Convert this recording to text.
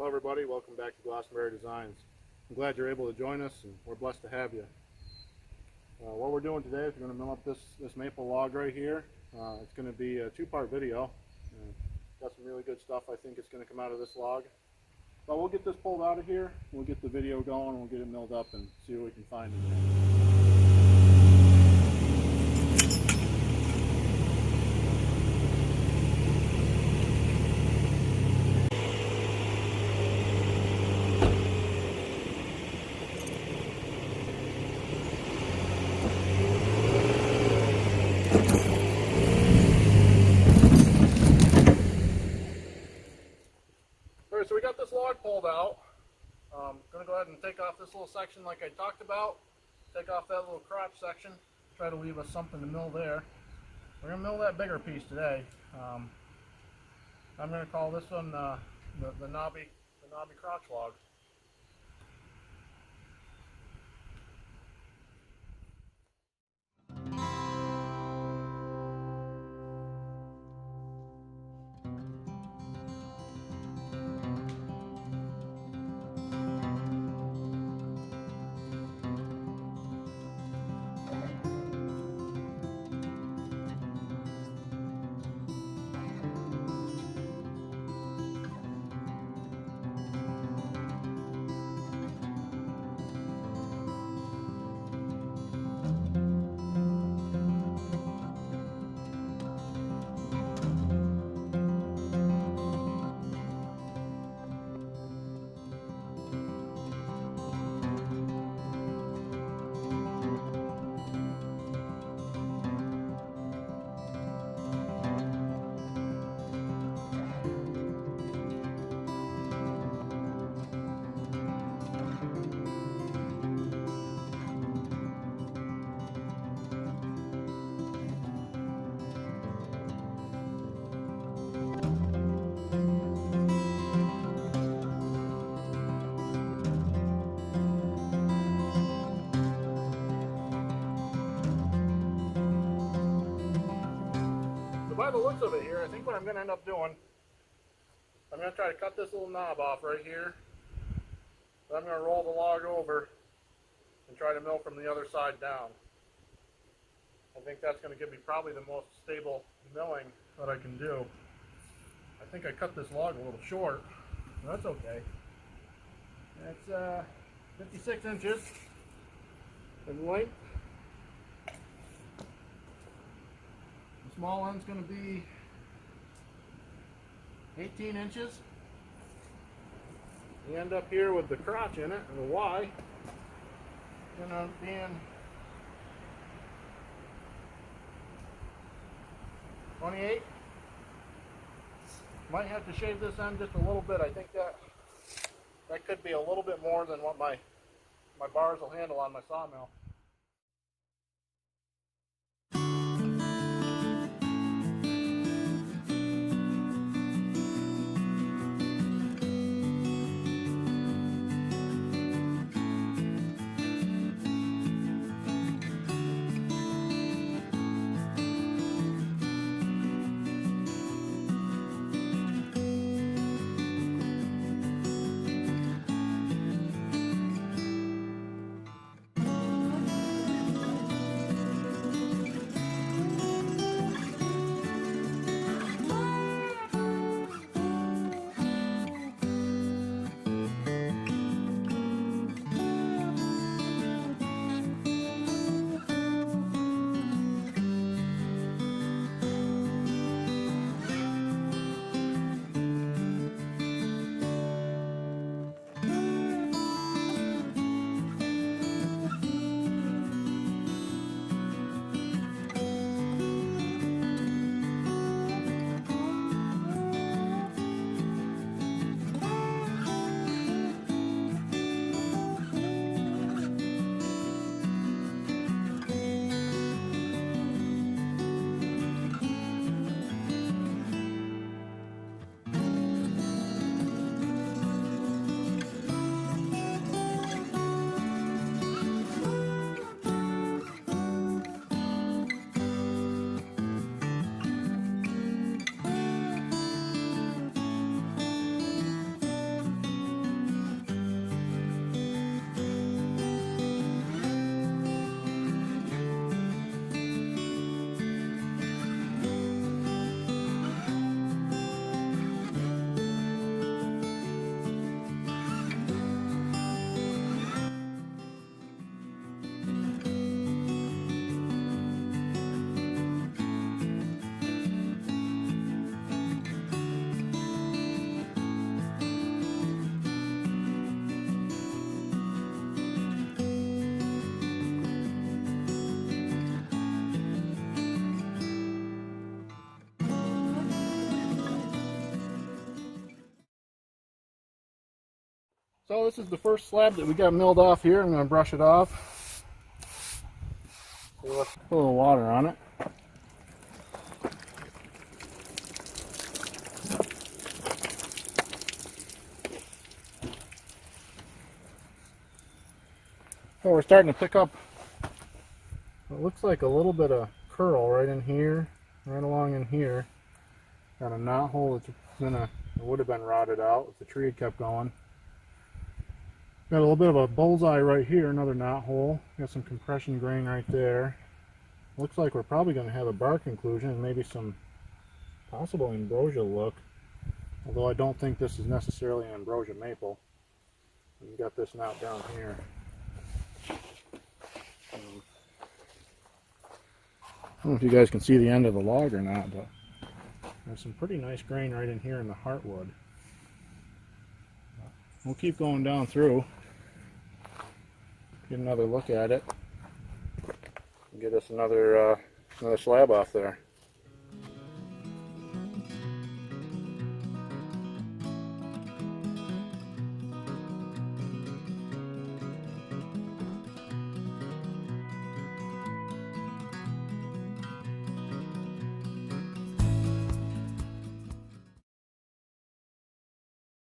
Hello everybody, welcome back to Glastenbury Designs. I'm glad you're able to join us and we're blessed to have you. What we're doing today is we're going to mill up this maple log right here. It's going to be a two-part video. Got some really good stuff I think is going to come out of this log. But we'll get this pulled out of here, we'll get the video going, we'll get it milled up and see what we can find in there. Alright, so we got this log pulled out. I'm going to go ahead and take off this little section like I talked about. Take off that little crotch section. Try to leave us something to mill there. We're going to mill that bigger piece today. I'm going to call this one the knobby crotch log. So by the looks of it here, I think what I'm going to end up doing, I'm going to try to cut this little knob off right here. Then I'm going to roll the log over and try to mill from the other side down. I think that's going to give me probably the most stable milling that I can do. I think I cut this log a little short. That's okay. It's 56 inches in length. The small end's going to be 18 inches. You end up here with the crotch in it, and the Y going to be in 28. Might have to shave this end just a little bit. I think that could be a little bit more than what my bars will handle on my sawmill. So this is the first slab that we got milled off here. I'm going to brush it off. Put a little water on it. So we're starting to pick up what looks like a little bit of curl right in here, right along in here. Got a knot hole that's would have been rotted out if the tree had kept going. Got a little bit of a bullseye right here, another knot hole. Got some compression grain right there. Looks like we're probably going to have a bark inclusion and maybe some possible ambrosia look. Although I don't think this is necessarily an ambrosia maple. We've got this knot down here. I don't know if you guys can see the end of the log or not, but there's some pretty nice grain right in here in the heartwood. We'll keep going down through, get another look at it, and get us another slab off there.